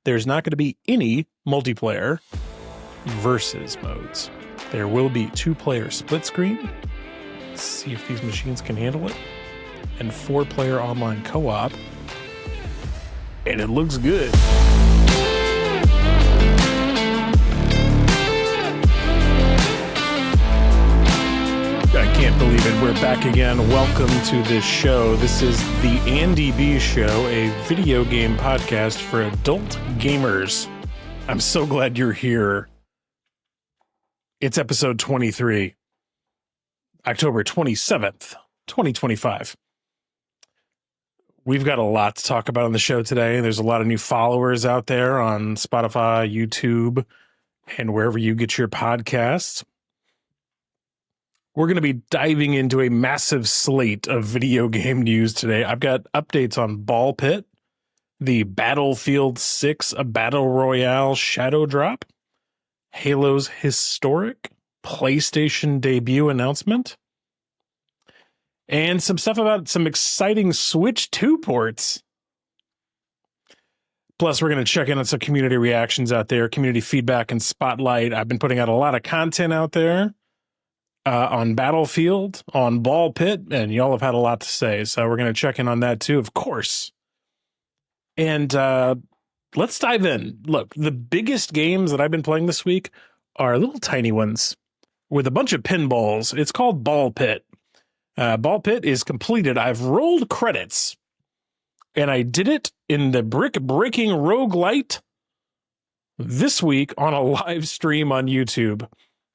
there's not going to be any multiplayer versus modes. There will be 2-player split screen. Let's see if these machines can handle it. And 4-player online co-op. And it looks good. I can't believe it. We're back again. Welcome to this show. This is the Andy B Show, a video game podcast for adult gamers. I'm so glad you're here. It's episode 23, October 27th, 2025. We've got a lot to talk about on the show today. There's a lot of new followers out there on Spotify, YouTube, and wherever you get your podcasts. We're going to be diving into a massive slate of video game news today. I've got updates on Ball Pit, the Battlefield 6 Battle Royale Shadow Drop, Halo's historic PlayStation debut announcement, and some stuff about some exciting Switch 2 ports. Plus, we're going to check in on some community reactions out there, community feedback and spotlight. I've been putting out a lot of content out there. On Battlefield, on Ball Pit, and y'all have had a lot to say, so we're going to check in on that too, of course. And let's dive in. Look, the biggest games that I've been playing this week are little tiny ones with a bunch of pinballs. It's called Ball Pit. Ball Pit is completed. I've rolled credits, and I did it in the brick-breaking rogue-lite this week on a live stream on YouTube.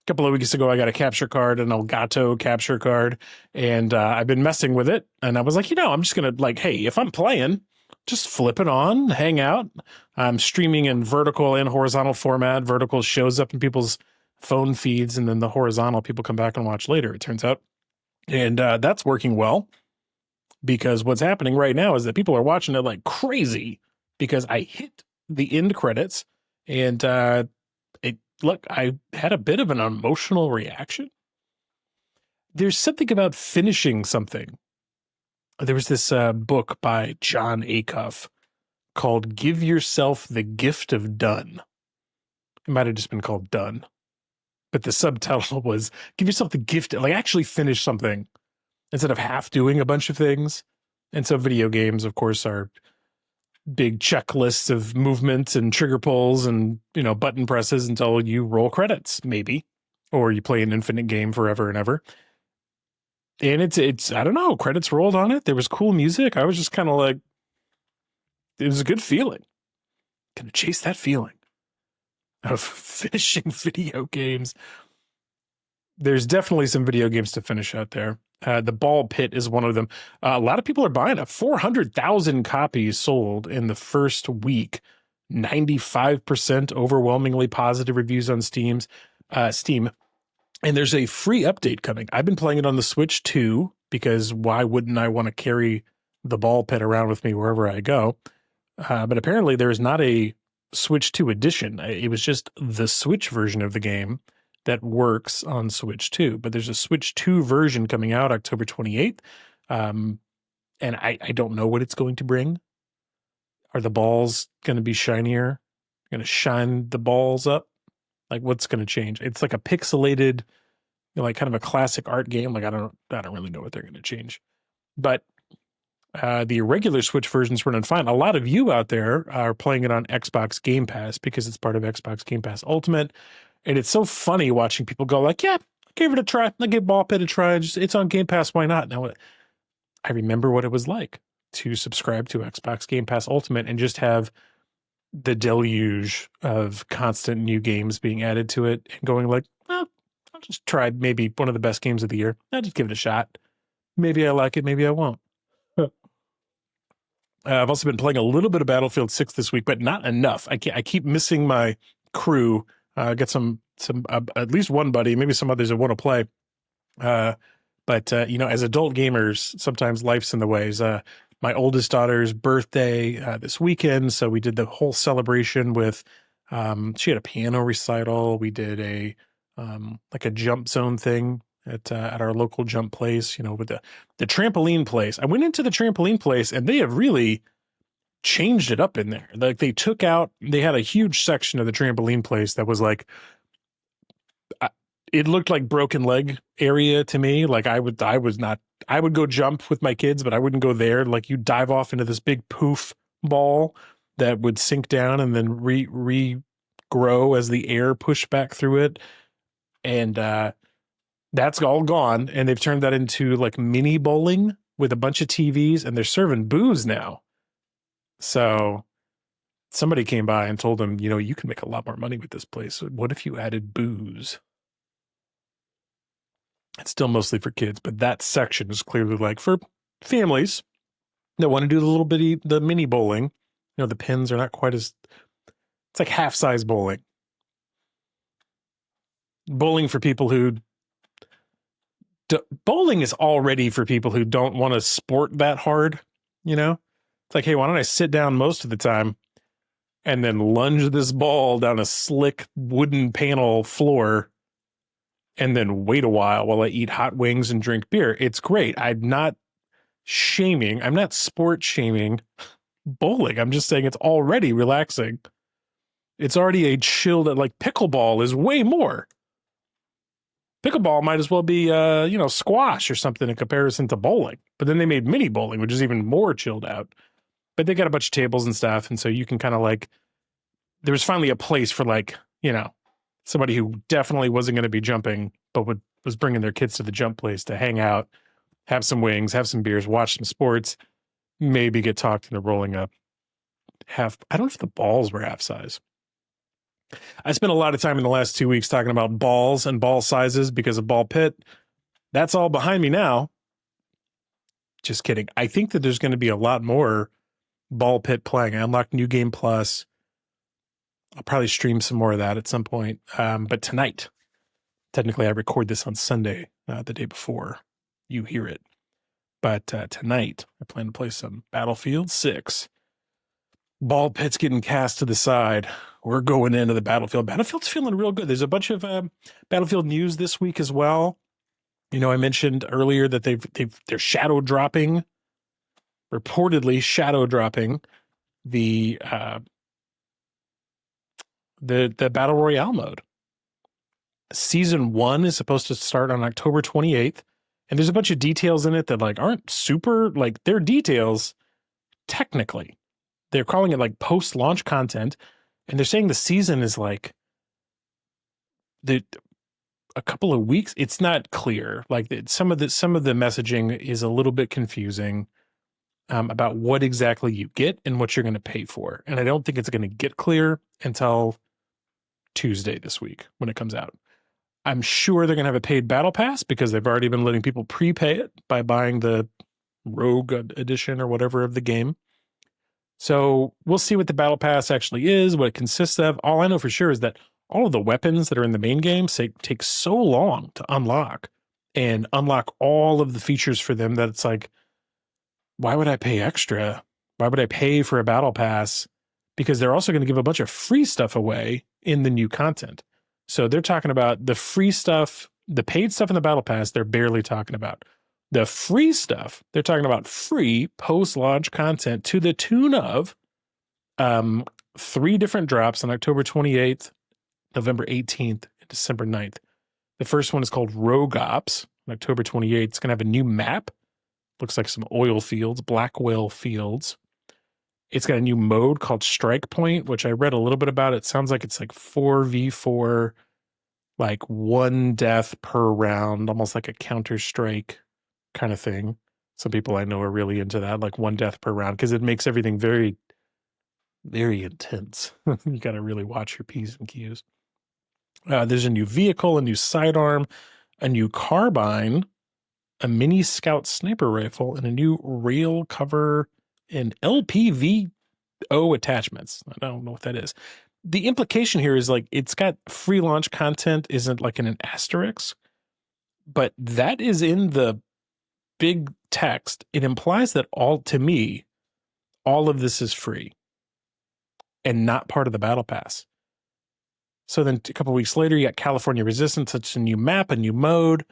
A couple of weeks ago, I got a capture card, an Elgato capture card, and I've been messing with it. And I was like, I'm just going to hey, if I'm playing, just flip it on, hang out. I'm streaming in vertical and horizontal format. Vertical shows up in people's phone feeds, and then the horizontal people come back and watch later, it turns out. And that's working well, because what's happening right now is that people are watching it like crazy because I hit the end credits, and look, I had a bit of an emotional reaction. There's something about finishing something. There was this book by John Acuff called Give Yourself the Gift of Done. It might have just been called Done. But the subtitle was Give Yourself the Gift, actually finish something instead of half doing a bunch of things. And so video games, of course, are big checklists of movements and trigger pulls and, button presses until you roll credits, maybe, or you play an infinite game forever and ever. And it's, I don't know, credits rolled on it. There was cool music. I was just kind of like, it was a good feeling. Gonna chase that feeling of finishing video games. There's definitely some video games to finish out there. The Ball Pit is one of them. A lot of people are buying it. 400,000 copies sold in the first week. 95% overwhelmingly positive reviews on Steam. And there's a free update coming. I've been playing it on the Switch 2 because why wouldn't I want to carry the Ball Pit around with me wherever I go? But apparently there is not a Switch 2 edition. It was just the Switch version of the game that works on Switch 2, but there's a Switch 2 version coming out October 28th. And I don't know what it's going to bring. Are the balls going to be shinier? Going to shine the balls up? What's going to change? It's like a pixelated, kind of a classic art game. I don't really know what they're going to change, but the regular Switch version's running fine. A lot of you out there are playing it on Xbox Game Pass because it's part of Xbox Game Pass Ultimate. And it's so funny watching people go yeah, I gave it a try. I gave Ball Pit a try. It's on Game Pass. Why not? Now, I remember what it was like to subscribe to Xbox Game Pass Ultimate and just have the deluge of constant new games being added to it and going I'll just try maybe one of the best games of the year. I'll just give it a shot. Maybe I like it. Maybe I won't. I've also been playing a little bit of Battlefield 6 this week, but not enough. I keep missing my crew. Get some at least one buddy, maybe some others that want to play. But as adult gamers, sometimes life's in the ways. My oldest daughter's birthday this weekend, so we did the whole celebration with. She had a piano recital. We did a jump zone thing at our local jump place. With the trampoline place. I went into the trampoline place, and they have really changed it up in there. Like they had a huge section of the trampoline place that was like, it looked like broken leg area to me. Like I would go jump with my kids, but I wouldn't go there. Like you dive off into this big poof ball that would sink down and then regrow as the air pushed back through it. And that's all gone. And they've turned that into like mini bowling with a bunch of TVs, and they're serving booze now. So somebody came by and told them, you can make a lot more money with this place. What if you added booze? It's still mostly for kids, but that section is clearly like for families that want to do the mini bowling. The pins are not quite it's like half size bowling. Bowling for people who bowling is already for people who don't want to sport that hard. It's like, hey, why don't I sit down most of the time and then lunge this ball down a slick wooden panel floor and then wait a while I eat hot wings and drink beer. It's great. I'm not sport shaming bowling. I'm just saying it's already relaxing. It's already a chill that like pickleball is way more. Pickleball might as well be, squash or something in comparison to bowling. But then they made mini bowling, which is even more chilled out. But they got a bunch of tables and stuff. And so you can kind of like, there was finally a place for like, somebody who definitely wasn't going to be jumping, but was bringing their kids to the jump place to hang out, have some wings, have some beers, watch some sports, maybe get talked into rolling up. I don't know if the balls were half size. I spent a lot of time in the last 2 weeks talking about balls and ball sizes because of Ball Pit. That's all behind me now. Just kidding. I think that there's going to be a lot more Ball Pit playing. I unlocked New Game Plus. I'll probably stream some more of that at some point. But tonight, technically I record this on Sunday, the day before you hear it. But tonight, I plan to play some Battlefield 6. Ball Pit's getting cast to the side. We're going into the Battlefield. Battlefield's feeling real good. There's a bunch of Battlefield news this week as well. I mentioned earlier that they're shadow dropping, reportedly shadow dropping the Battle Royale mode. Season 1 is supposed to start on October 28th, and there's a bunch of details in it that like aren't super, like they're details technically. They're calling it like post-launch content, and they're saying the season is like a couple of weeks. It's not clear. Like some of the messaging is a little bit confusing about what exactly you get and what you're going to pay for. And I don't think it's going to get clear until Tuesday this week when it comes out. I'm sure they're going to have a paid battle pass because they've already been letting people prepay it by buying the Rogue edition or whatever of the game. So we'll see what the battle pass actually is, what it consists of. All I know for sure is that all of the weapons that are in the main game take so long to unlock and unlock all of the features for them that it's like, why would I pay extra? Why would I pay for a battle pass? Because they're also going to give a bunch of free stuff away in the new content. So they're talking about the free stuff, the paid stuff in the battle pass, they're barely talking about. The free stuff, they're talking about free post-launch content to the tune of 3 different drops on October 28th, November 18th, and December 9th. The first one is called Rogue Ops on October 28th. It's going to have a new map. Looks like some oil fields, black whale fields. It's got a new mode called Strike Point, which I read a little bit about. It sounds like it's like 4v4, like 1 death per round, almost like a Counter-Strike kind of thing. Some people I know are really into that, like 1 death per round, because it makes everything very, very intense. You got to really watch your P's and Q's. There's a new vehicle, a new sidearm, a new carbine, a mini scout sniper rifle, and a new rail cover and LPVO attachments. I don't know what that is. The implication here is like it's got free launch content, isn't like an asterisk, but that is in the big text. It implies that all of this is free and not part of the battle pass. So then a couple weeks later, you got California Resistance, such a new map, a new mode,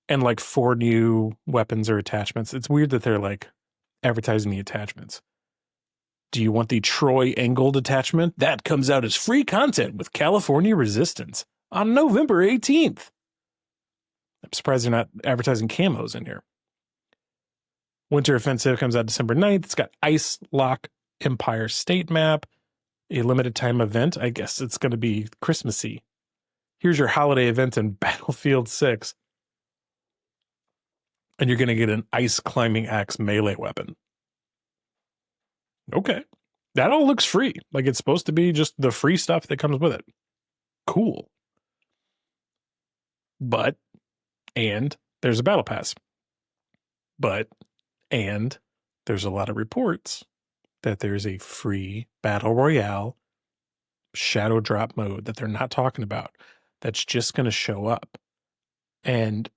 and like 4 new weapons or attachments. It's weird that they're like advertising the attachments. Do you want the Troy Angle detachment? That comes out as free content with California Resistance on November 18th. I'm surprised they're not advertising camos in here. Winter Offensive comes out December 9th. It's got Ice Lock Empire State Map, a limited time event. I guess it's going to be Christmassy. Here's your holiday event in Battlefield 6. And you're going to get an Ice Climbing Axe melee weapon. Okay. That all looks free. Like it's supposed to be just the free stuff that comes with it. Cool. But, and there's a battle pass. But, and there's a lot of reports that there's a free Battle Royale shadow drop mode that they're not talking about. That's just going to show up. And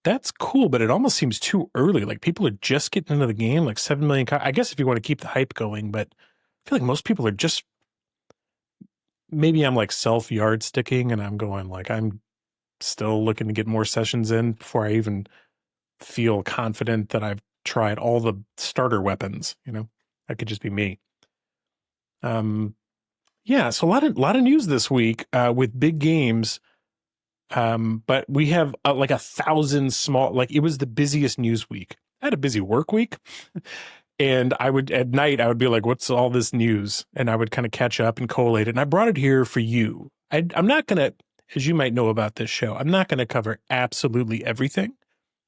that's cool, but it almost seems too early. Like people are just getting into the game, like 7 million. I guess if you want to keep the hype going, but I feel like most people are just, maybe I'm like self-yard sticking and I'm going like, I'm still looking to get more sessions in before I even feel confident that I've tried all the starter weapons, you know, that could just be me. Yeah, so a lot of news this week with big games. But we have like 1,000 small, like it was the busiest news week. I had a busy work week and I would, at night, I would be like, what's all this news? And I would kind of catch up and collate it. And I brought it here for you. I'm not going to, as you might know about this show, I'm not going to cover absolutely everything.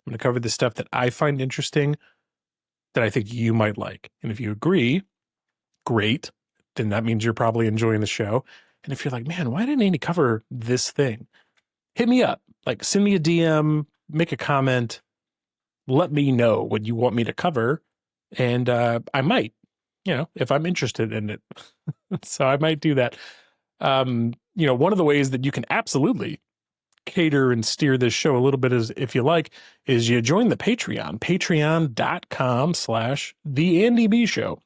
I'm going to cover the stuff that I find interesting that I think you might like. And if you agree, great. Then that means you're probably enjoying the show. And if you're like, man, why didn't Andy cover this thing? Hit me up, like send me a DM, make a comment, let me know what you want me to cover. And I might, you know, if I'm interested in it. So I might do that. You know, one of the ways that you can absolutely cater and steer this show a little bit is, if you like, is you join the Patreon, patreon.com/TheAndyB Show.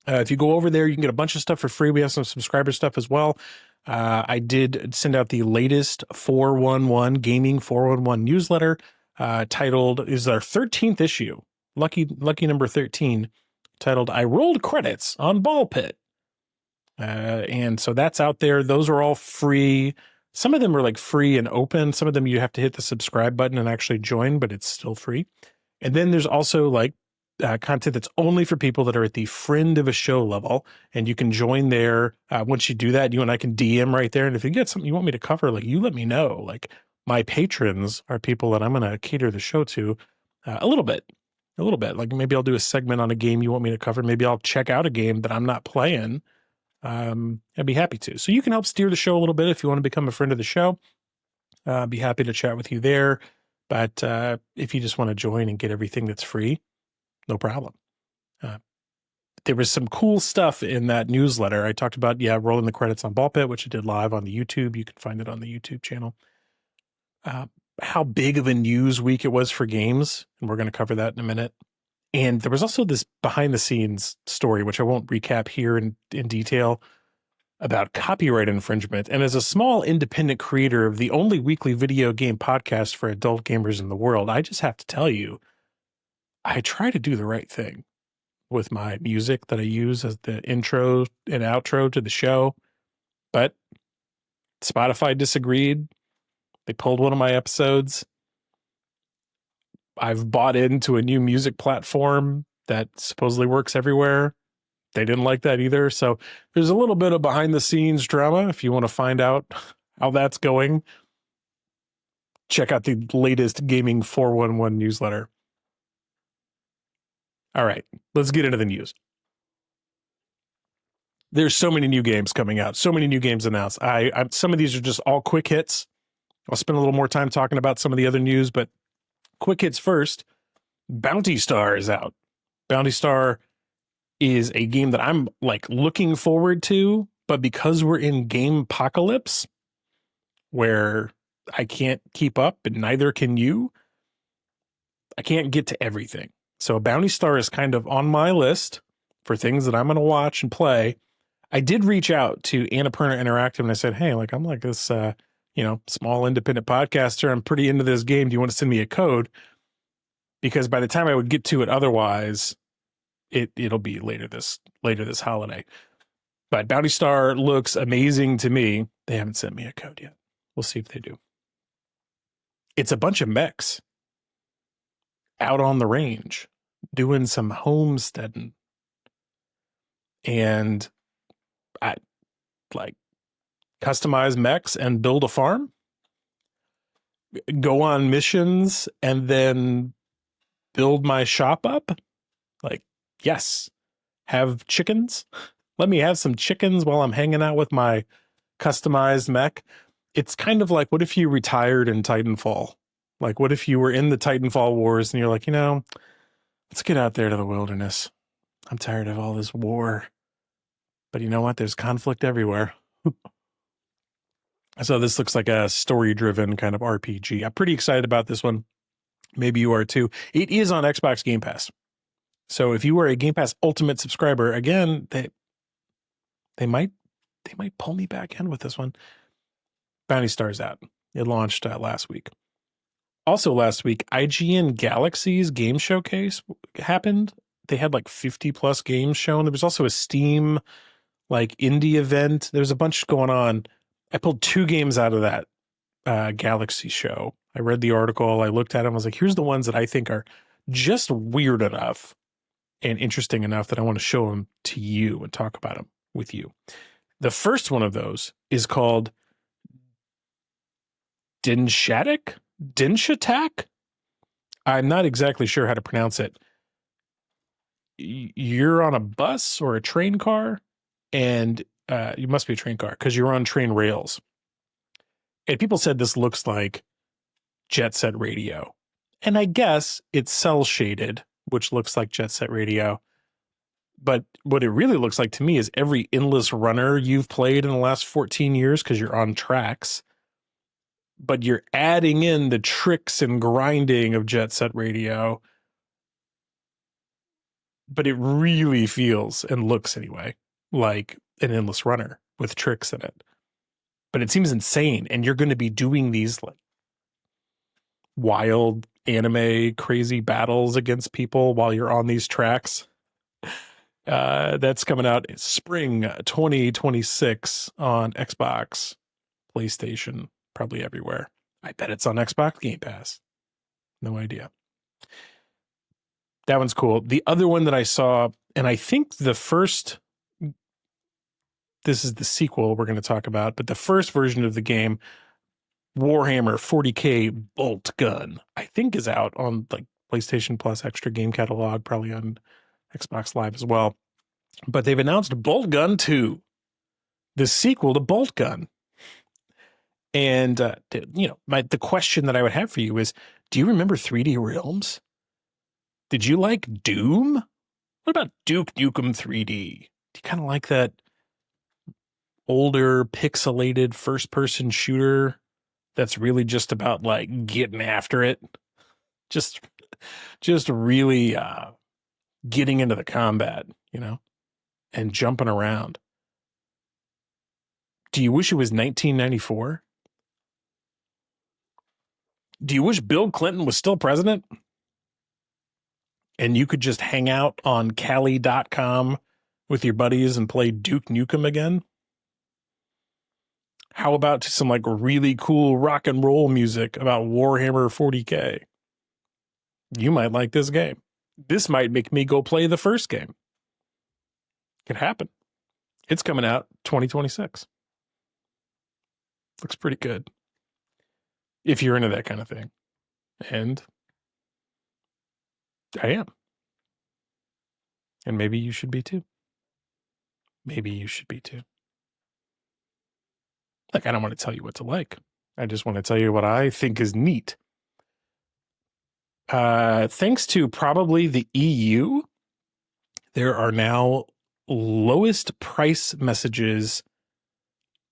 If you go over there, you can get a bunch of stuff for free. We have some subscriber stuff as well. I did send out the latest 411 Gaming 411 newsletter titled, is our 13th issue, lucky number 13, titled I Rolled Credits on Ball Pit. And so that's out there. Those are all free. Some of them are like free and open. Some of them you have to hit the subscribe button and actually join, but it's still free. And then there's also like content that's only for people that are at the friend of a show level, and you can join there. Once you do that, you and I can DM right there. And if you get something you want me to cover, like you let me know. Like my patrons are people that I'm going to cater the show to a little bit. Like maybe I'll do a segment on a game you want me to cover. Maybe I'll check out a game that I'm not playing. I'd be happy to. So you can help steer the show a little bit if you want to become a friend of the show. I'd be happy to chat with you there. But if you just want to join and get everything that's free, no problem. There was some cool stuff in that newsletter. I talked about, rolling the credits on Ball Pit, which I did live on the YouTube. You can find it on the YouTube channel. How big of a news week it was for games, and we're going to cover that in a minute. And there was also this behind-the-scenes story, which I won't recap here in detail, about copyright infringement. And as a small independent creator of the only weekly video game podcast for adult gamers in the world, I just have to tell you, I try to do the right thing with my music that I use as the intro and outro to the show. But Spotify disagreed. They pulled one of my episodes. I've bought into a new music platform that supposedly works everywhere. They didn't like that either. So there's a little bit of behind the scenes drama. If you want to find out how that's going, check out the latest Gaming 411 newsletter. All right, let's get into the news. There's so many new games coming out, so many new games announced. Some of these are just all quick hits. I'll spend a little more time talking about some of the other news, but quick hits first. Bounty Star is out. Bounty Star is a game that I'm like looking forward to, but because we're in game apocalypse where I can't keep up and neither can you, I can't get to everything. So Bounty Star is kind of on my list for things that I'm going to watch and play. I did reach out to Annapurna Interactive and I said, hey, like I'm like this, small independent podcaster. I'm pretty into this game. Do you want to send me a code? Because by the time I would get to it otherwise, it'll be later this holiday. But Bounty Star looks amazing to me. They haven't sent me a code yet. We'll see if they do. It's a bunch of mechs out on the range doing some homesteading. And I like customize mechs and build a farm, go on missions, and then build my shop up. Like, yes, have chickens. Let me have some chickens while I'm hanging out with my customized mech. It's kind of like, what if you retired in Titanfall? Like, what if you were in the Titanfall wars and you're like, let's get out there to the wilderness. I'm tired of all this war. But you know what? There's conflict everywhere. So this looks like a story-driven kind of RPG. I'm pretty excited about this one. Maybe you are too. It is on Xbox Game Pass. So if you are a Game Pass Ultimate subscriber, again, they might pull me back in with this one. Bounty Star's out. It launched last week. Also last week, IGN Galaxies game showcase happened. They had like 50 plus games shown. There was also a Steam like indie event. There's a bunch going on. I pulled 2 games out of that Galaxy show. I read the article. I looked at them. I was like, here's the ones that I think are just weird enough and interesting enough that I want to show them to you and talk about them with you. The first one of those is called Denshattack? I'm not exactly sure how to pronounce it. You're on a bus or a train car, and you must be a train car because you're on train rails. And people said this looks like Jet Set Radio. And I guess it's cell shaded, which looks like Jet Set Radio. But what it really looks like to me is every endless runner you've played in the last 14 years because you're on tracks. But you're adding in the tricks and grinding of Jet Set Radio. But it really feels and looks anyway like an endless runner with tricks in it. But it seems insane. And you're going to be doing these like wild anime crazy battles against people while you're on these tracks. That's coming out in spring 2026 on Xbox, PlayStation, probably everywhere. I bet it's on Xbox Game Pass. No idea. That one's cool. The other one that I saw, and I think this is the sequel we're going to talk about, but the first version of the game, Warhammer 40K Bolt Gun, I think is out on like PlayStation Plus Extra Game Catalog, probably on Xbox Live as well. But they've announced Bolt Gun 2, the sequel to Bolt Gun. And, the question that I would have for you is, do you remember 3D Realms? Did you like Doom? What about Duke Nukem 3D? Do you kind of like that older pixelated first-person shooter that's really just about like getting after it? Just really getting into the combat, and jumping around. Do you wish it was 1994? Do you wish Bill Clinton was still president? And you could just hang out on Cali.com with your buddies and play Duke Nukem again? How about some like really cool rock and roll music about Warhammer 40K? You might like this game. This might make me go play the first game. Could happen. It's coming out 2026. Looks pretty good. If you're into that kind of thing. And I am. And maybe you should be too. Maybe you should be too. Like, I don't want to tell you what to like. I just want to tell you what I think is neat. Thanks to probably the EU, there are now lowest price messages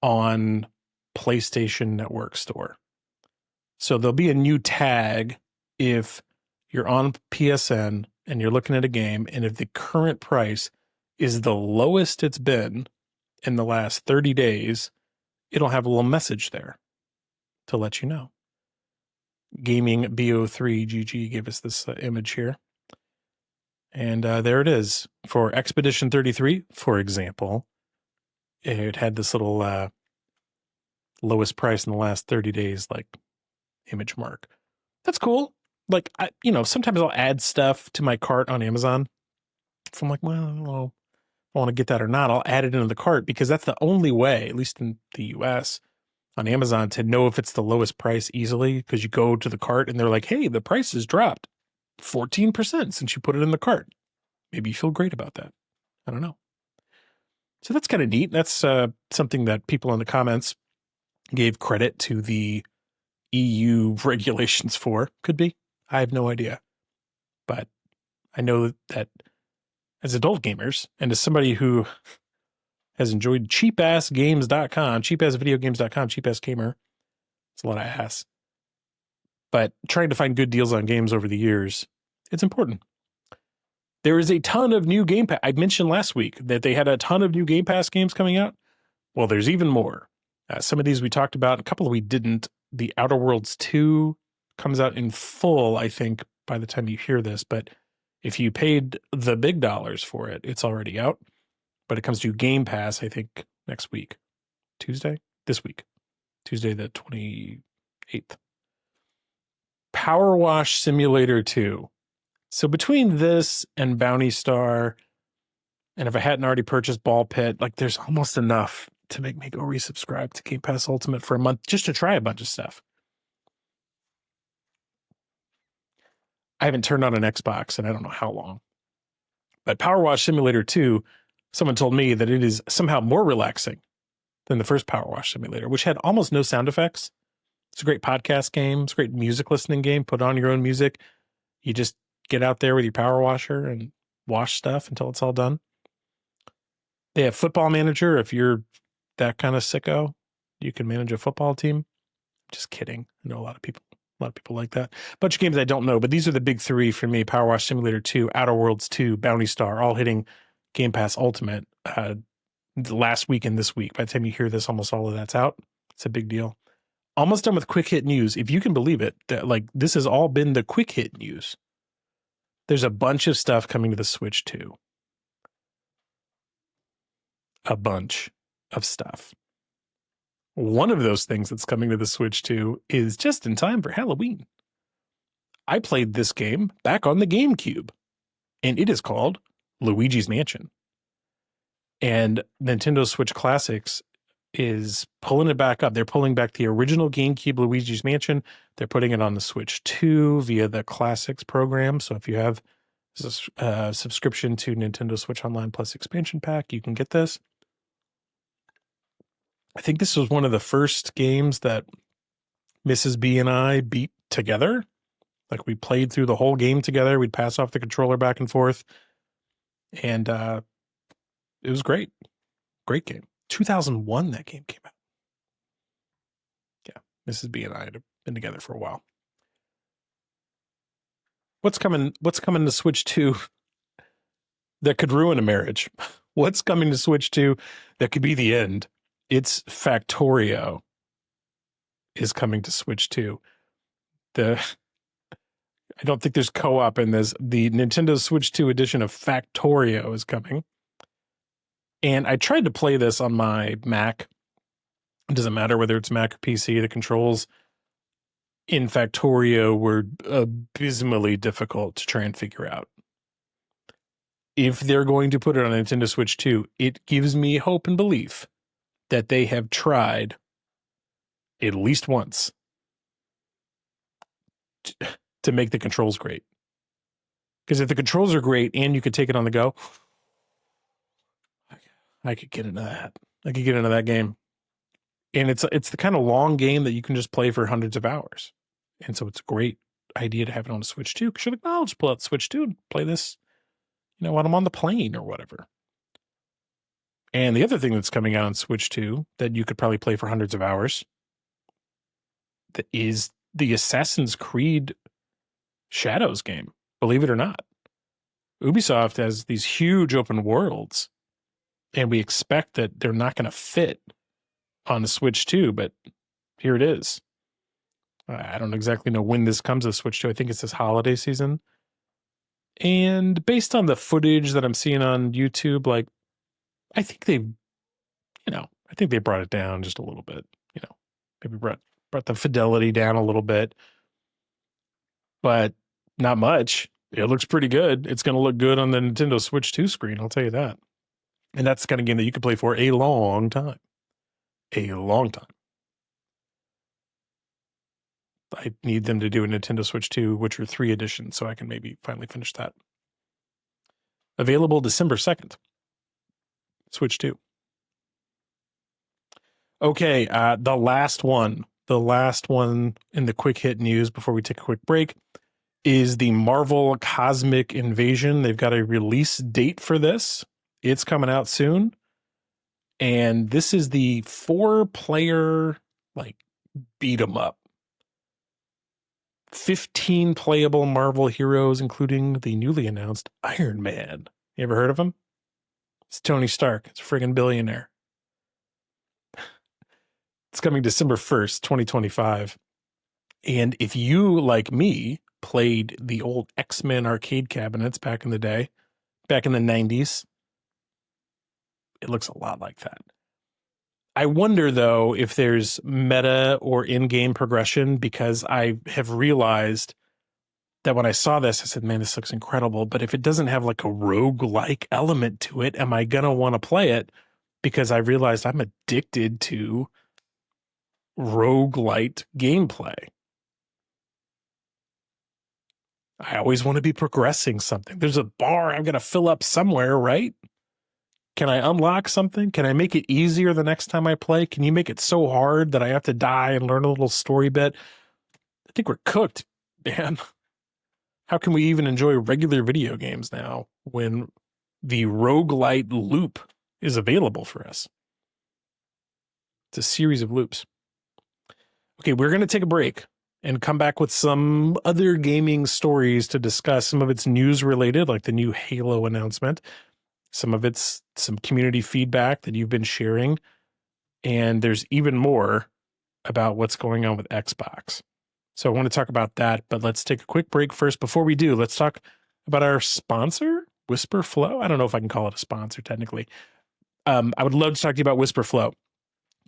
on PlayStation Network Store. So there'll be a new tag if you're on PSN and you're looking at a game, and if the current price is the lowest it's been in the last 30 days, it'll have a little message there to let you know. Gaming BO3GG gave us this image here. And there it is. For Expedition 33, for example, it had this little lowest price in the last 30 days, like image mark. That's cool. Like, sometimes I'll add stuff to my cart on Amazon. So I'm like, well, I want to get that or not, I'll add it into the cart because that's the only way, at least in the US, on Amazon, to know if it's the lowest price easily. Because you go to the cart and they're like, hey, the price has dropped 14% since you put it in the cart. Maybe you feel great about that. I don't know. So that's kind of neat. That's something that people in the comments gave credit to the EU regulations for. Could be. I have no idea. But I know that as adult gamers and as somebody who has enjoyed cheapassgames.com, cheapassvideogames.com, cheapass gamer. It's a lot of ass. But trying to find good deals on games over the years, it's important. There is a ton of new Game Pass. I mentioned last week that they had a ton of new Game Pass games coming out. Well, there's even more. Some of these we talked about, a couple we didn't. The Outer Worlds 2 comes out in full, I think, by the time you hear this. But if you paid the big dollars for it, it's already out. But it comes to Game Pass, I think, next week. This week. Tuesday the 28th. Power Wash Simulator 2. So between this and Bounty Star, and if I hadn't already purchased Ball Pit, like there's almost enough to make me go resubscribe to Game Pass Ultimate for a month just to try a bunch of stuff. I haven't turned on an Xbox and I don't know how long. But Power Wash Simulator 2, someone told me that it is somehow more relaxing than the first Power Wash Simulator, which had almost no sound effects. It's a great podcast game. It's a great music listening game. Put on your own music. You just get out there with your power washer and wash stuff until it's all done. They have Football Manager. If you're that kind of sicko, you can manage a football team. Just kidding. I know a lot of people like that. A bunch of games I don't know, but these are the big three for me. Power Wash Simulator 2, Outer Worlds 2, Bounty Star, all hitting Game Pass Ultimate last week and this week. By the time you hear this, almost all of that's out. It's a big deal. Almost done with quick hit news. If you can believe it, that like this has all been the quick hit news. There's a bunch of stuff coming to the Switch too. A bunch of stuff. One of those things that's coming to the Switch too is just in time for Halloween. I played this game back on the GameCube, and it is called Luigi's Mansion. And Nintendo Switch Classics is pulling it back up. They're pulling back the original GameCube Luigi's Mansion. They're putting it on the Switch 2 via the Classics program. So if you have a subscription to Nintendo Switch Online Plus expansion pack, you can get this. I think this was one of the first games that Mrs. B and I beat together. Like we played through the whole game together. We'd pass off the controller back and forth. And it was great. Great game. 2001 that game came out. Yeah, Mrs. B and I had been together for a while. What's coming to Switch 2 that could ruin a marriage? What's coming to Switch 2 that could be the end? It's Factorio is coming to Switch 2. I don't think there's co-op in this. The Nintendo Switch 2 edition of Factorio is coming. And I tried to play this on my Mac. It doesn't matter whether it's Mac or PC. The controls in Factorio were abysmally difficult to try and figure out. If they're going to put it on Nintendo Switch 2, it gives me hope and belief that they have tried at least once to make the controls great. Because if the controls are great and you could take it on the go, I could get into that. I could get into that game. And it's the kind of long game that you can just play for hundreds of hours. And so it's a great idea to have it on a Switch 2. Because you're like, oh, I'll just pull out the Switch 2 and play this, when I'm on the plane or whatever. And the other thing that's coming out on Switch 2 that you could probably play for hundreds of hours that is the Assassin's Creed Shadows game, believe it or not. Ubisoft has these huge open worlds, and we expect that they're not going to fit on the Switch 2, but here it is. I don't exactly know when this comes to Switch 2. I think it's this holiday season. And based on the footage that I'm seeing on YouTube, like, I think they, I think they brought it down just a little bit, maybe brought the fidelity down a little bit, but not much. It looks pretty good. It's going to look good on the Nintendo Switch 2 screen, I'll tell you that. And that's the kind of game that you can play for a long time. A long time. I need them to do a Nintendo Switch 2 Witcher 3 edition so I can maybe finally finish that. Available December 2nd. Switch 2. Okay, the last one in the quick hit news before we take a quick break is the Marvel Cosmic Invasion. They've got a release date for this. It's coming out soon. And this is the 4-player, like, beat 'em up. 15 playable Marvel heroes, including the newly announced Iron Man. You ever heard of him? It's Tony Stark. It's a friggin' billionaire. It's coming December 1st, 2025. And if you, like me, played the old X-Men arcade cabinets back in the day, back in the 90s, it looks a lot like that. I wonder, though, if there's meta or in-game progression, because I have realized that when I saw this, I said, man, this looks incredible. But if it doesn't have like a rogue-like element to it, am I going to want to play it? Because I realized I'm addicted to rogue-lite gameplay. I always want to be progressing something. There's a bar I'm going to fill up somewhere, right? Can I unlock something? Can I make it easier the next time I play? Can you make it so hard that I have to die and learn a little story bit? I think we're cooked, man. How can we even enjoy regular video games now when the roguelite loop is available for us? It's a series of loops. Okay, we're going to take a break and come back with some other gaming stories to discuss. Some of it's news related, like the new Halo announcement. Some of it's some community feedback that you've been sharing. And there's even more about what's going on with Xbox. So I want to talk about that, but let's take a quick break first. Before we do, let's talk about our sponsor, Wispr Flow. I don't know if I can call it a sponsor technically. I would love to talk to you about Wispr Flow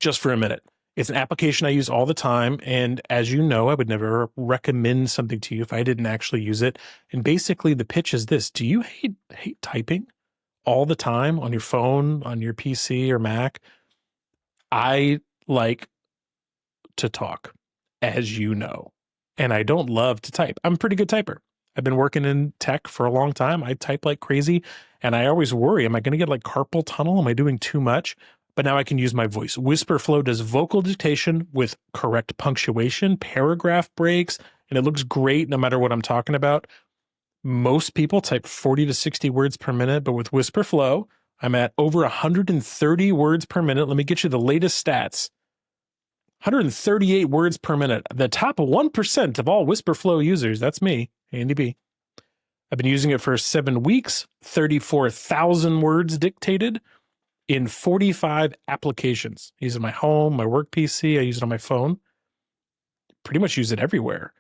just for a minute. It's an application I use all the time. And as you know, I would never recommend something to you if I didn't actually use it. And basically the pitch is this. Do you hate typing all the time on your phone, on your PC or Mac? I like to talk, as you know, and I don't love to type. I'm a pretty good typer. I've been working in tech for a long time. I type like crazy, and I always worry, am I going to get like carpal tunnel? Am I doing too much? But now I can use my voice. Wispr Flow does vocal dictation with correct punctuation, paragraph breaks, and it looks great no matter what I'm talking about. Most people type 40 to 60 words per minute, but with Wispr Flow, I'm at over 130 words per minute. Let me get you the latest stats. 138 words per minute. The top 1% of all Wispr Flow users, that's me, Andy B. I've been using it for 7 weeks, 34,000 words dictated in 45 applications. I use it on my home, my work PC, I use it on my phone. Pretty much use it everywhere.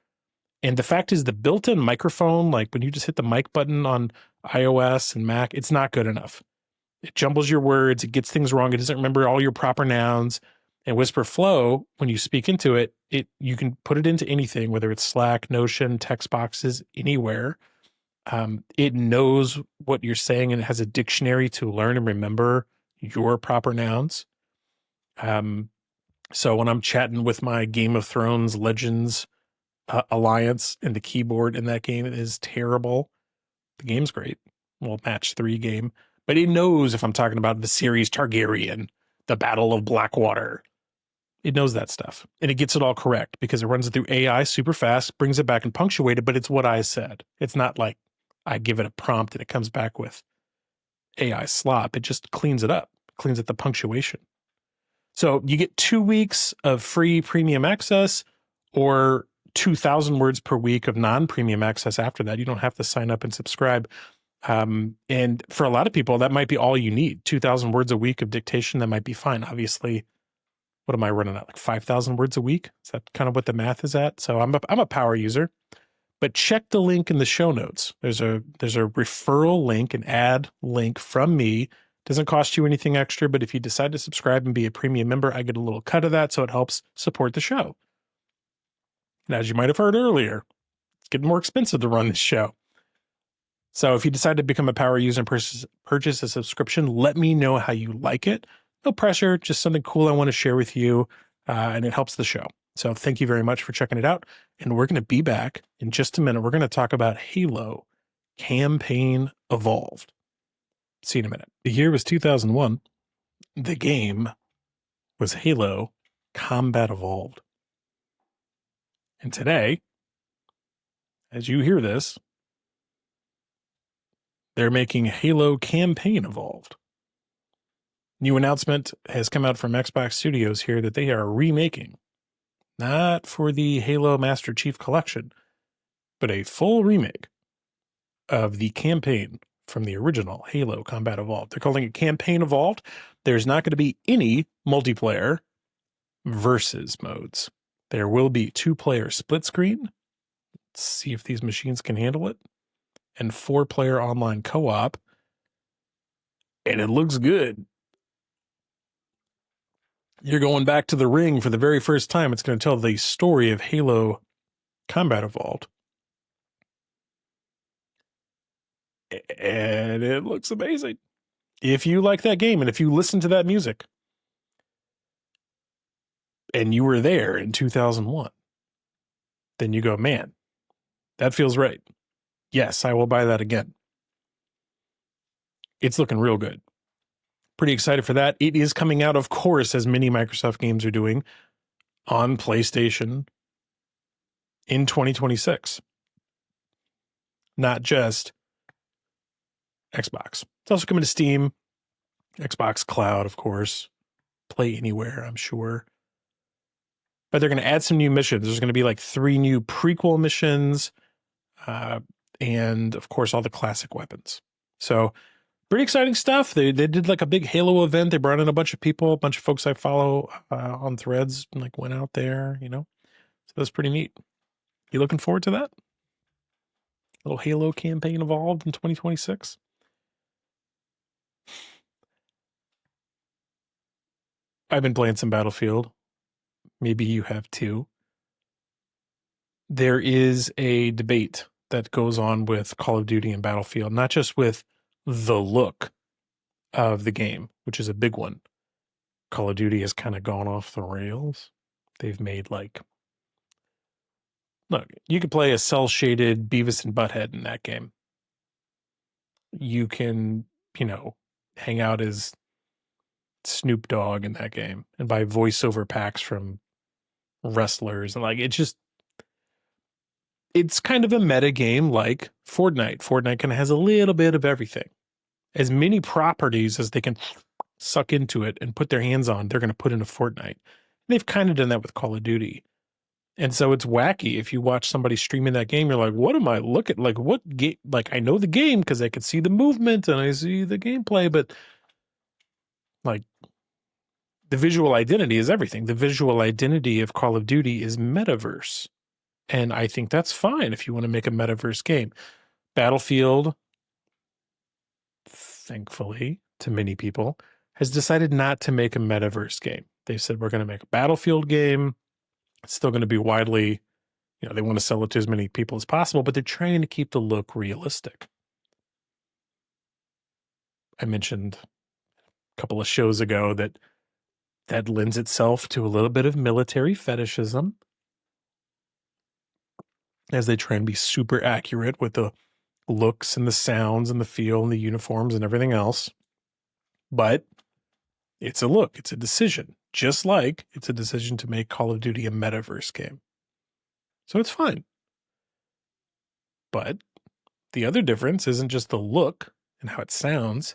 And the fact is the built-in microphone, like when you just hit the mic button on iOS and Mac, it's not good enough. It jumbles your words, it gets things wrong, it doesn't remember all your proper nouns. And Wispr Flow, when you speak into it, you can put it into anything, whether it's Slack, Notion, text boxes, anywhere. It knows what you're saying and it has a dictionary to learn and remember your proper nouns. So when I'm chatting with my Game of Thrones Legends alliance and the keyboard in that game is terrible. The game's great. Well, match 3 game. But it knows if I'm talking about Viserys Targaryen, the Battle of Blackwater. It knows that stuff. And it gets it all correct because it runs it through AI super fast, brings it back and punctuated, but it's what I said. It's not like I give it a prompt and it comes back with AI slop. It just cleans it up, cleans up the punctuation. So you get 2 weeks of free premium access or 2,000 words per week of non-premium access after that. You don't have to sign up and subscribe. And for a lot of people, that might be all you need. 2,000 words a week of dictation, that might be fine. Obviously, what am I running at? Like 5,000 words a week? Is that kind of what the math is at? So I'm a power user. But check the link in the show notes. There's a referral link, an ad link from me. Doesn't cost you anything extra, but if you decide to subscribe and be a premium member, I get a little cut of that, so it helps support the show. And as you might have heard earlier, it's getting more expensive to run this show. So if you decide to become a power user and purchase a subscription, let me know how you like it. No pressure, just something cool I want to share with you, and it helps the show. So thank you very much for checking it out. And we're going to be back in just a minute. We're going to talk about Halo Campaign Evolved. See you in a minute. The year was 2001. The game was Halo Combat Evolved. And today, as you hear this, they're making Halo Campaign Evolved. New announcement has come out from Xbox Studios here that they are remaking, not for the Halo Master Chief Collection, but a full remake of the campaign from the original Halo Combat Evolved. They're calling it Campaign Evolved. There's not going to be any multiplayer versus modes. There will be 2-player split screen. Let's see if these machines can handle it. And 4-player online co-op. And it looks good. You're going back to the ring for the very first time. It's going to tell the story of Halo Combat Evolved. And it looks amazing. If you like that game and if you listen to that music and you were there in 2001, then you go, man, that feels right. Yes, I will buy that again. It's looking real good. Pretty excited for that. It is coming out, of course, as many Microsoft games are doing, on PlayStation in 2026. Not just Xbox. It's also coming to Steam, Xbox Cloud, of course, Play Anywhere, I'm sure. But they're going to add some new missions. There's going to be like 3 new prequel missions, and of course, all the classic weapons. So pretty exciting stuff. They did like a big Halo event. They brought in a bunch of people, a bunch of folks I follow on Threads, and like went out there, you know. So that's pretty neat. You looking forward to that? Little Halo campaign evolved in 2026. I've been playing some Battlefield. Maybe you have too. There is a debate that goes on with Call of Duty and Battlefield, not just with the look of the game, which is a big one. Call of Duty has kind of gone off the rails. They've made like, look, you could play a cell-shaded Beavis and Butthead in that game. You can, you know, hang out as Snoop Dogg in that game and buy voiceover packs from wrestlers. And like, it's kind of a meta game like Fortnite. Fortnite kind of has a little bit of everything. As many properties as they can suck into it and put their hands on, they're going to put into Fortnite. And they've kind of done that with Call of Duty. And so it's wacky. If you watch somebody streaming that game, you're like, what am I looking like? What game? Like, I know the game because I could see the movement and I see the gameplay, but like the visual identity is everything. The visual identity of Call of Duty is metaverse. And I think that's fine if you want to make a metaverse game. Battlefield, thankfully, to many people, has decided not to make a metaverse game. They said, we're going to make a Battlefield game. It's still going to be widely, you know, they want to sell it to as many people as possible, but they're trying to keep the look realistic. I mentioned a couple of shows ago that lends itself to a little bit of military fetishism as they try and be super accurate with the looks and the sounds and the feel and the uniforms and everything else. But it's a look, it's a decision, just like it's a decision to make Call of Duty a metaverse game. So it's fine. But the other difference isn't just the look and how it sounds,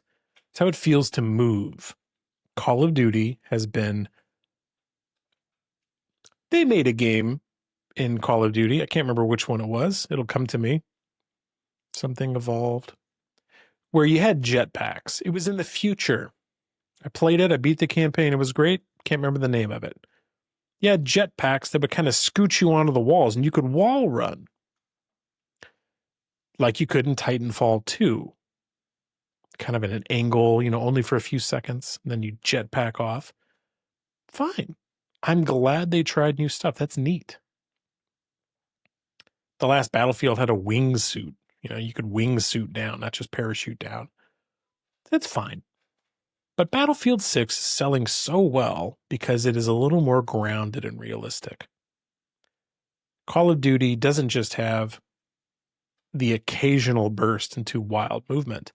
it's how it feels to move. Call of Duty has been, they made a game in Call of Duty. I can't remember which one it was. It'll come to me. Something evolved where you had jetpacks. It was in the future. I played it. I beat the campaign. It was great. Can't remember the name of it. You had jetpacks that would kind of scoot you onto the walls and you could wall run. like you could in Titanfall 2, kind of at an angle, only for a few seconds, and then you jetpack off. Fine. I'm glad they tried new stuff. That's neat. The last Battlefield had a wingsuit. You could wingsuit down, not just parachute down. That's fine. But Battlefield 6 is selling so well because it is a little more grounded and realistic. Call of Duty doesn't just have the occasional burst into wild movement.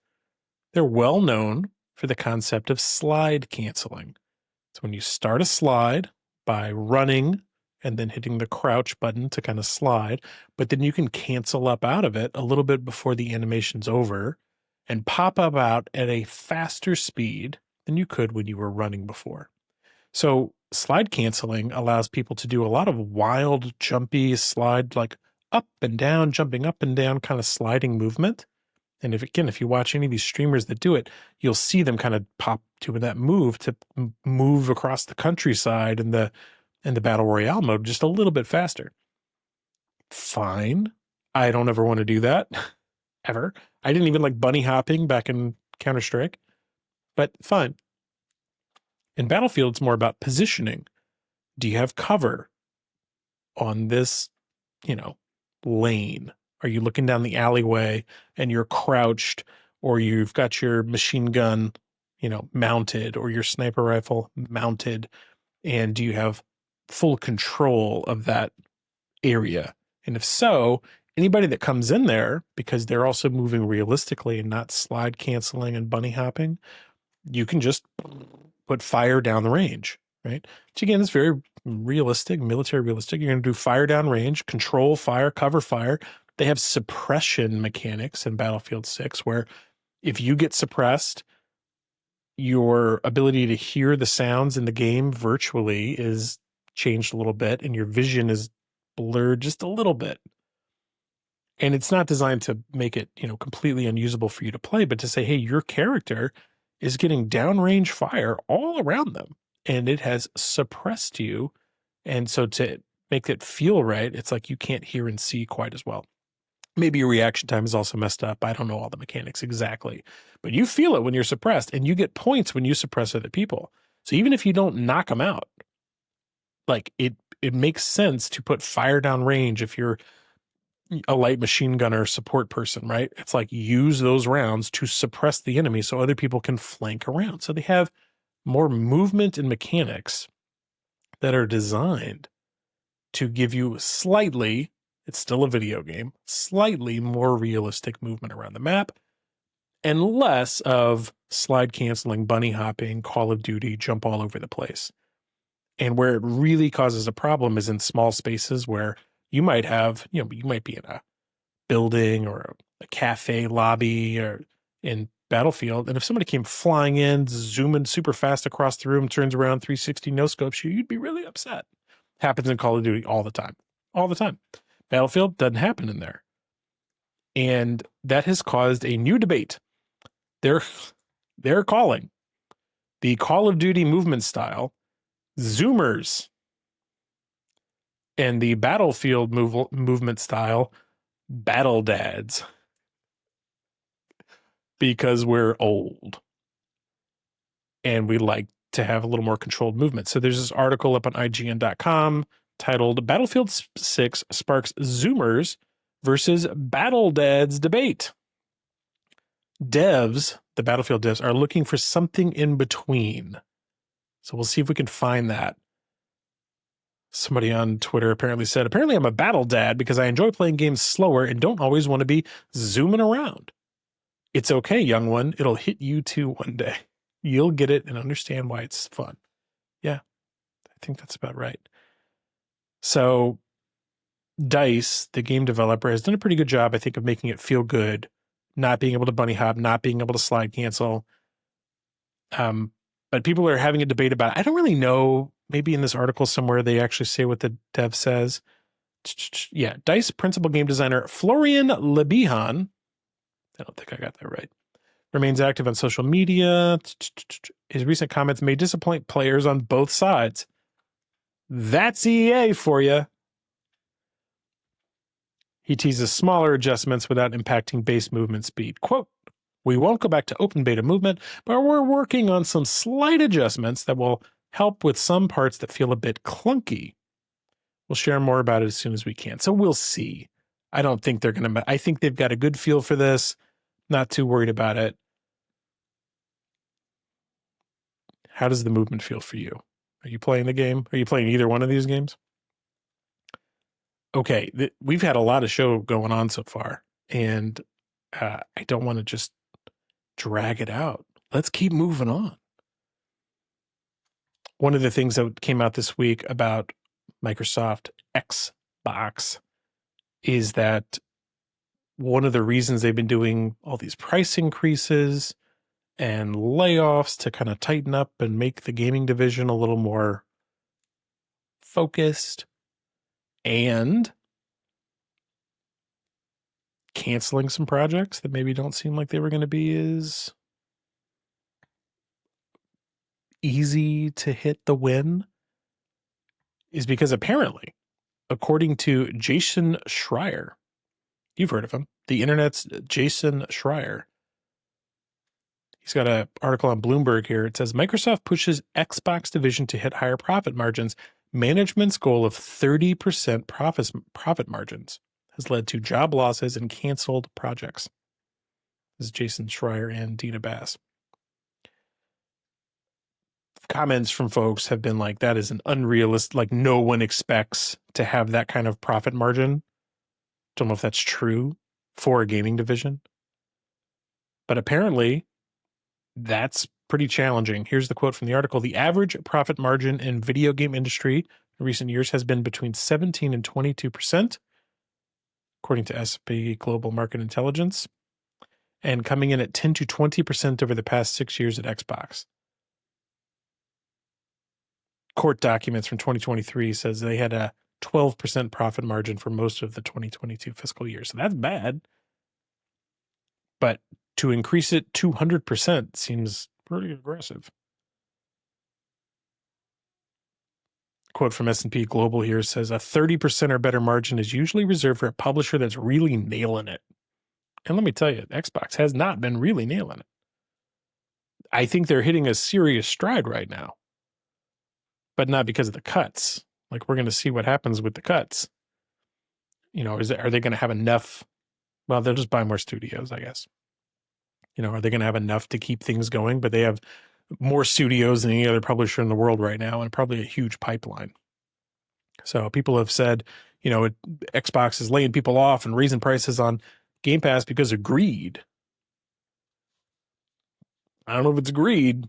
They're well known for the concept of slide canceling. So when you start a slide by running and then hitting the crouch button to kind of slide, but then you can cancel up out of it a little bit before the animation's over and pop up out at a faster speed than you could when you were running before. So slide canceling allows people to do a lot of wild, jumpy slide, like up and down, jumping up and down, kind of sliding movement. And if you watch any of these streamers that do it, you'll see them kind of pop to that move to move across the countryside in the Battle Royale mode just a little bit faster. Fine. I don't ever want to do that. Ever. I didn't even like bunny hopping back in Counter-Strike, but fine. In Battlefield, it's more about positioning. Do you have cover on this, lane? Are you looking down the alleyway and you're crouched, or you've got your machine gun, mounted, or your sniper rifle mounted? And do you have full control of that area? And if so, anybody that comes in there, because they're also moving realistically and not slide canceling and bunny hopping, you can just put fire down the range, right? Which again is very realistic, military realistic. You're going to do fire down range, control fire, cover fire. They have suppression mechanics in Battlefield 6 where if you get suppressed, your ability to hear the sounds in the game virtually is changed a little bit and your vision is blurred just a little bit. And it's not designed to make it, completely unusable for you to play, but to say, hey, your character is getting downrange fire all around them and it has suppressed you. And so to make it feel right, it's like you can't hear and see quite as well. Maybe your reaction time is also messed up. I don't know all the mechanics exactly, but you feel it when you're suppressed and you get points when you suppress other people. So even if you don't knock them out, like it makes sense to put fire down range if you're a light machine gunner support person, right? It's like use those rounds to suppress the enemy so other people can flank around. So they have more movement and mechanics that are designed to give you slightly, it's still a video game, slightly more realistic movement around the map and less of slide canceling, bunny hopping, Call of Duty, jump all over the place. And where it really causes a problem is in small spaces where you might have, you might be in a building or a cafe lobby or in Battlefield. And if somebody came flying in, zooming super fast across the room, turns around 360, no scopes you, you'd be really upset. Happens in Call of Duty all the time. All the time. Battlefield doesn't happen in there. And that has caused a new debate. They're calling the Call of Duty movement style Zoomers and the Battlefield movement style BattleDads because we're old and we like to have a little more controlled movement. So there's this article up on IGN.com titled Battlefield 6 Sparks Zoomers versus BattleDads Debate. Devs, the Battlefield devs, are looking for something in between. So we'll see if we can find that. Somebody on Twitter apparently said, apparently I'm a battle dad because I enjoy playing games slower and don't always want to be zooming around. It's okay, young one. It'll hit you too one day. You'll get it and understand why it's fun. Yeah, I think that's about right. So DICE, the game developer, has done a pretty good job, I think, of making it feel good, not being able to bunny hop, not being able to slide cancel. But people are having a debate about it. I don't really know. Maybe in this article somewhere they actually say what the dev says. Yeah, DICE principal game designer Florian Lebihan, I don't think I got that right, remains active on social media. His recent comments may disappoint players on both sides. That's EA for you. He teases smaller adjustments without impacting base movement speed. Quote, "We won't go back to open beta movement, but we're working on some slight adjustments that will help with some parts that feel a bit clunky. We'll share more about it as soon as we can." So we'll see. I don't think they're going to, I think they've got a good feel for this. Not too worried about it. How does the movement feel for you? Are you playing the game? Are you playing either one of these games? Okay, we've had a lot of show going on so far, and I don't want to just drag it out. Let's keep moving on. One of the things that came out this week about Microsoft Xbox is that one of the reasons they've been doing all these price increases and layoffs to kind of tighten up and make the gaming division a little more focused and canceling some projects that maybe don't seem like they were going to be as easy to hit the win is because apparently, according to Jason Schreier, you've heard of him, the internet's Jason Schreier. He's got an article on Bloomberg here. It says Microsoft pushes Xbox division to hit higher profit margins. Management's goal of 30% profit margins has led to job losses and canceled projects. This is Jason Schreier and Dina Bass. Comments from folks have been like, that is an unrealistic, like no one expects to have that kind of profit margin. Don't know if that's true for a gaming division, but apparently that's pretty challenging. Here's the quote from the article. The average profit margin in video game industry in recent years has been between 17 and 22%, according to S&P Global Market Intelligence, and coming in at 10 to 20% over the past 6 years at Xbox. Court documents from 2023 says they had a 12% profit margin for most of the 2022 fiscal year. So that's bad. But to increase it 200% seems pretty aggressive. Quote from S&P Global here says a 30% or better margin is usually reserved for a publisher that's really nailing it. And let me tell you, Xbox has not been really nailing it. I think they're hitting a serious stride right now, but not because of the cuts. Like we're going to see what happens with the cuts. You know, are they going to have enough? Well, they'll just buy more studios, I guess. You know, are they going to have enough to keep things going? But they have more studios than any other publisher in the world right now, and probably a huge pipeline. So people have said, you know, Xbox is laying people off and raising prices on Game Pass because of greed. I don't know if it's greed,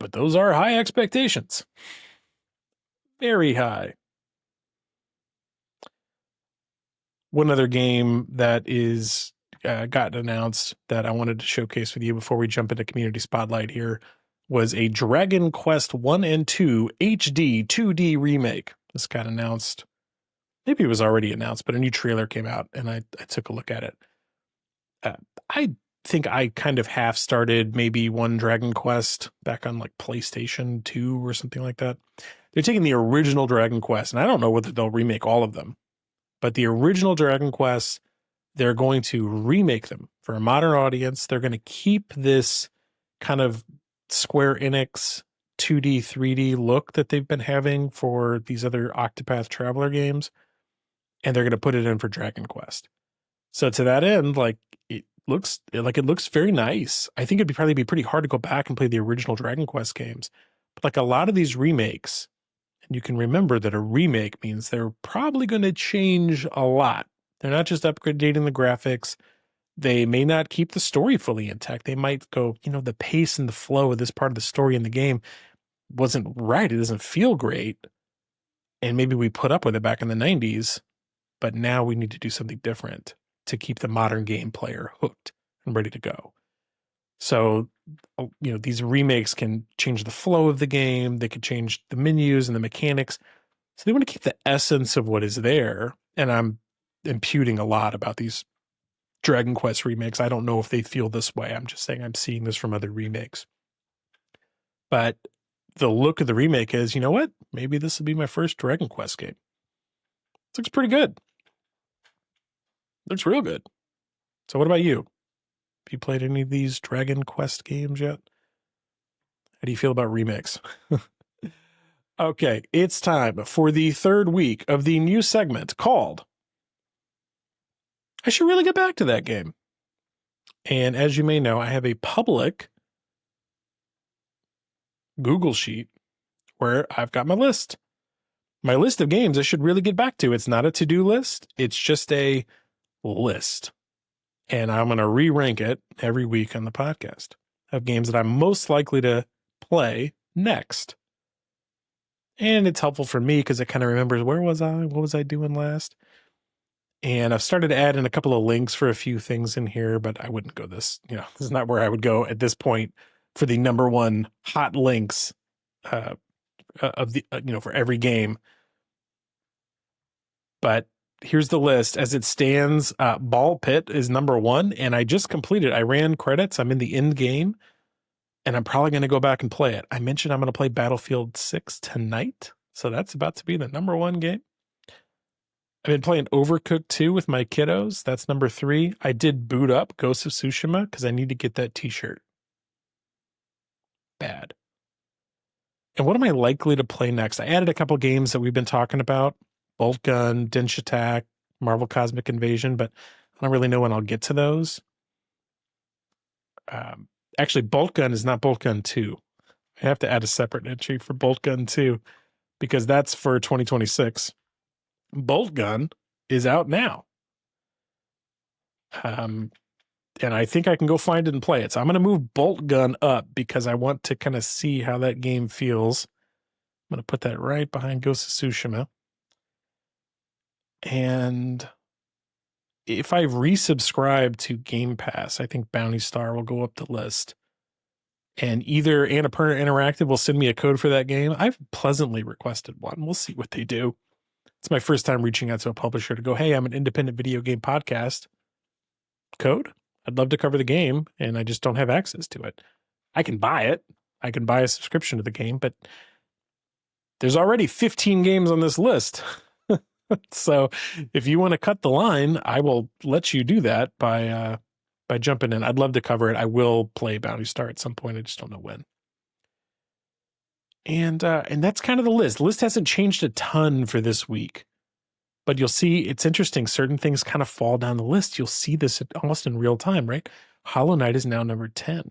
but those are high expectations. Very high. One other game that is got announced that I wanted to showcase with you before we jump into Community Spotlight here was a Dragon Quest 1 and 2 HD 2D remake. This got announced. Maybe it was already announced, but a new trailer came out and I took a look at it. I think I kind of half started maybe one Dragon Quest back on like PlayStation 2 or something like that. They're taking the original Dragon Quest, and I don't know whether they'll remake all of them, but the original Dragon Quest, they're going to remake them for a modern audience. They're going to keep this kind of Square Enix 2D, 3D look that they've been having for these other Octopath Traveler games, and they're going to put it in for Dragon Quest. So to that end, like it looks very nice. I think it'd probably be pretty hard to go back and play the original Dragon Quest games. But like a lot of these remakes, and you can remember that a remake means they're probably going to change a lot. They're not just upgrading the graphics. They may not keep the story fully intact. They might go, you know, the pace and the flow of this part of the story in the game wasn't right. It doesn't feel great. And maybe we put up with it back in the 90s, but now we need to do something different to keep the modern game player hooked and ready to go. So, you know, these remakes can change the flow of the game. They could change the menus and the mechanics. So they want to keep the essence of what is there. And I'm imputing a lot about these Dragon Quest remakes. I don't know if they feel this way. I'm just saying I'm seeing this from other remakes. But the look of the remake is, you know what? Maybe this will be my first Dragon Quest game. It looks pretty good. It's real good. So what about you? Have you played any of these Dragon Quest games yet? How do you feel about remakes? Okay, it's time for the third week of the new segment called I Should Really Get Back to That Game. And as you may know, I have a public Google Sheet where I've got my list. My list of games I should really get back to. It's not a to-do list. It's just a list. And I'm going to re-rank it every week on the podcast of games that I'm most likely to play next. And it's helpful for me because it kind of remembers where was I? What was I doing last? And I've started to add in a couple of links for a few things in here, but I wouldn't go this is not where I would go at this point for the number one hot links of the, for every game. But here's the list as it stands. Ball Pit is number one, and I just completed. I ran credits. I'm in the end game, and I'm probably going to go back and play it. I mentioned I'm going to play Battlefield 6 tonight, so that's about to be the number one game. I've been playing Overcooked 2 with my kiddos. That's number 3. I did boot up Ghost of Tsushima because I need to get that t-shirt. Bad. And what am I likely to play next? I added a couple games that we've been talking about. Bolt Gun, Denshattack, Marvel Cosmic Invasion, but I don't really know when I'll get to those. Actually, Bolt Gun is not Bolt Gun 2. I have to add a separate entry for Bolt Gun 2 because that's for 2026. Bolt Gun is out now. And I think I can go find it and play it. So I'm going to move Bolt Gun up because I want to kind of see how that game feels. I'm going to put that right behind Ghost of Tsushima. And if I resubscribe to Game Pass, I think Bounty Star will go up the list. And either Annapurna Interactive will send me a code for that game. I've pleasantly requested one. We'll see what they do. It's my first time reaching out to a publisher to go, hey, I'm an independent video game podcast. Code? I'd love to cover the game, and I just don't have access to it. I can buy it. I can buy a subscription to the game, but there's already 15 games on this list. So if you want to cut the line, I will let you do that by jumping in. I'd love to cover it. I will play Bounty Star at some point. I just don't know when. And that's kind of the list. The list hasn't changed a ton for this week, but you'll see it's interesting. Certain things kind of fall down the list. You'll see this almost in real time, right? Hollow Knight is now number 10.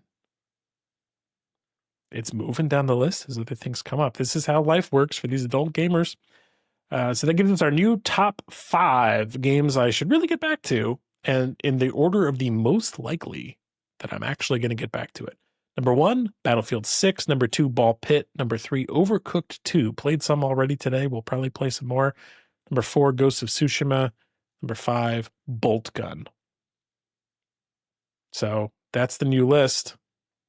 It's moving down the list as other things come up. This is how life works for these adult gamers. So that gives us our new top 5 games I should really get back to, and in the order of the most likely that I'm actually going to get back to it. Number 1, Battlefield 6. Number 2, Ball Pit. Number 3, Overcooked 2. Played some already today. We'll probably play some more. Number 4, Ghost of Tsushima. Number 5, Bolt Gun. So that's the new list.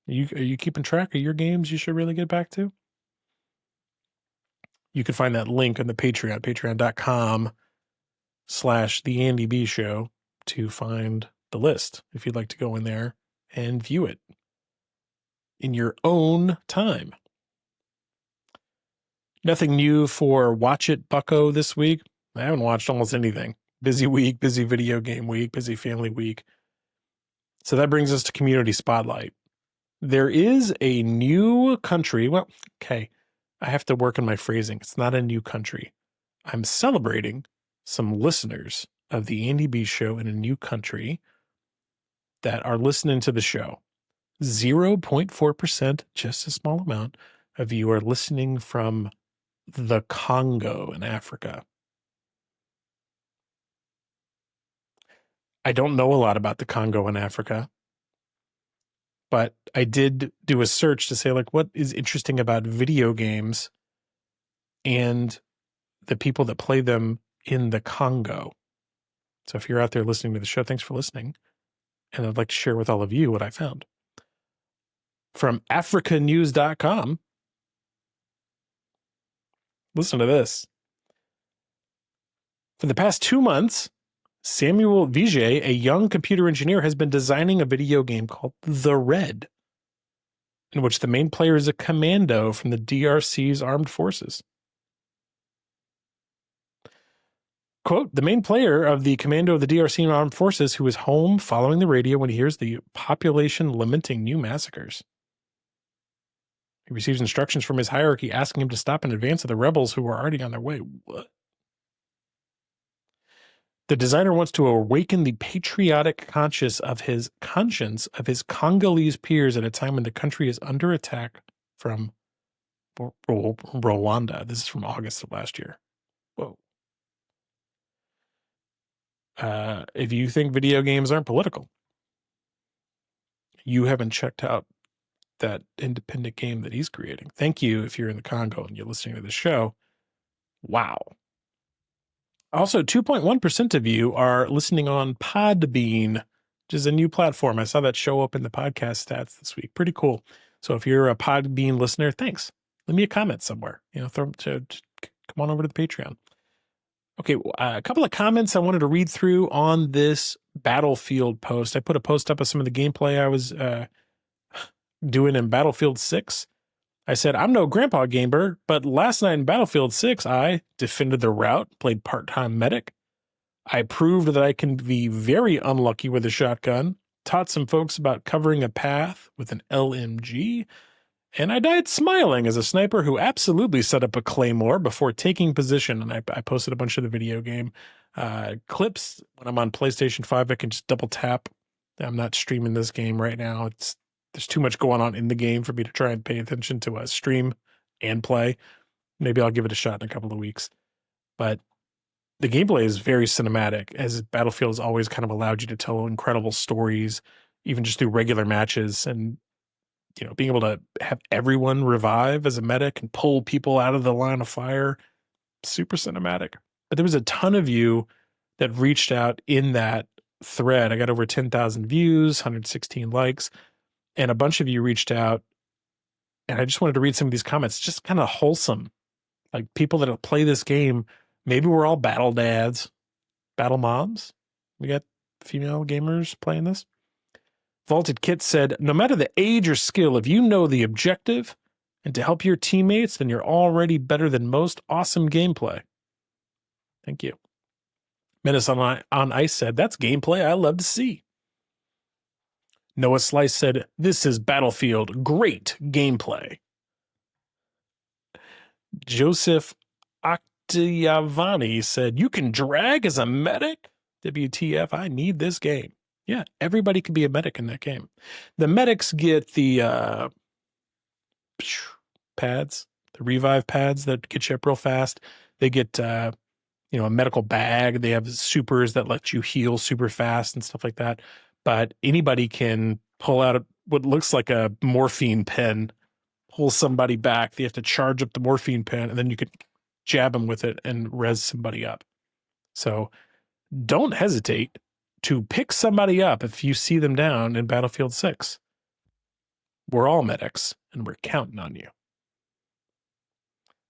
Are you keeping track of your games you should really get back to? You can find that link on the Patreon, patreon.com/theandybshow to find the list if you'd like to go in there and view it in your own time. Nothing new for Watch It Bucko this week. I haven't watched almost anything. Busy week, busy video game week, busy family week. So that brings us to Community Spotlight. There is a new country. Well, okay. I have to work on my phrasing. It's not a new country. I'm celebrating some listeners of the Andy B Show in a new country that are listening to the show. 0.4%, just a small amount of you are listening from the Congo in Africa. I don't know a lot about the Congo in Africa, but I did do a search to say, like, what is interesting about video games and the people that play them in the Congo. So if you're out there listening to the show, thanks for listening. And I'd like to share with all of you what I found. From africanews.com, listen to this. For the past 2 months, Samuel Vijay, a young computer engineer, has been designing a video game called The Red, in which the main player is a commando from the DRC's armed forces. Quote, the main player of the commando of the DRC Armed Forces who is home following the radio when he hears the population lamenting new massacres. He receives instructions from his hierarchy asking him to stop in advance of the rebels who are already on their way. What? The designer wants to awaken the patriotic conscience of his Congolese peers at a time when the country is under attack from Rwanda. This is from August of last year. Whoa. If you think video games aren't political, you haven't checked out that independent game that he's creating. Thank you if you're in the Congo and you're listening to the show. Wow. Also, 2.1% of you are listening on Podbean, which is a new platform. I saw that show up in the podcast stats this week. Pretty cool. So if you're a Podbean listener, thanks. Leave me a comment somewhere. Come on over to the Patreon. Okay, a couple of comments I wanted to read through on this Battlefield post. I put a post up of some of the gameplay I was doing in Battlefield 6. I said, I'm no grandpa gamer, but last night in Battlefield 6, I defended the route, played part-time medic. I proved that I can be very unlucky with a shotgun, taught some folks about covering a path with an LMG, and I died smiling as a sniper who absolutely set up a claymore before taking position. And I posted a bunch of the video game clips. When I'm on PlayStation 5, I can just double tap. I'm not streaming this game right now. There's too much going on in the game for me to try and pay attention to a stream and play. Maybe I'll give it a shot in a couple of weeks. But the gameplay is very cinematic, as Battlefield has always kind of allowed you to tell incredible stories, even just through regular matches. And being able to have everyone revive as a medic and pull people out of the line of fire, super cinematic. But there was a ton of you that reached out in that thread. I got over 10,000 views, 116 likes, and a bunch of you reached out. And I just wanted to read some of these comments, just kind of wholesome. Like people that play this game, maybe we're all battle dads, battle moms. We got female gamers playing this. Vaulted Kit said, no matter the age or skill, if you know the objective and to help your teammates, then you're already better than most. Awesome gameplay. Thank you. Menace on Ice said, that's gameplay I love to see. Noah Slice said, this is Battlefield. Great gameplay. Joseph Octaviani said, you can drag as a medic? WTF, I need this game. Yeah, everybody can be a medic in that game. The medics get the pads, the revive pads that get you up real fast. They get, a medical bag. They have supers that let you heal super fast and stuff like that. But anybody can pull out what looks like a morphine pen, pull somebody back. They have to charge up the morphine pen, and then you could jab them with it and res somebody up. So don't hesitate to pick somebody up if you see them down in Battlefield 6. We're all medics, and we're counting on you.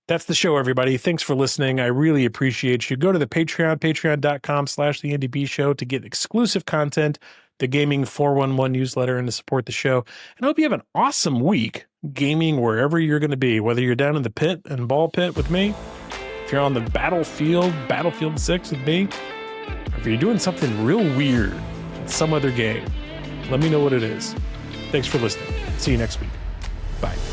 That's the show, everybody. Thanks for listening. I really appreciate you. Go to the Patreon, patreon.com/TheNDB Show to get exclusive content, the Gaming 411 newsletter, and to support the show. And I hope you have an awesome week gaming wherever you're going to be, whether you're down in the pit and ball pit with me, if you're on the battlefield, Battlefield 6 with me, or if you're doing something real weird in some other game. Let me know what it is. Thanks for listening. See you next week. Bye.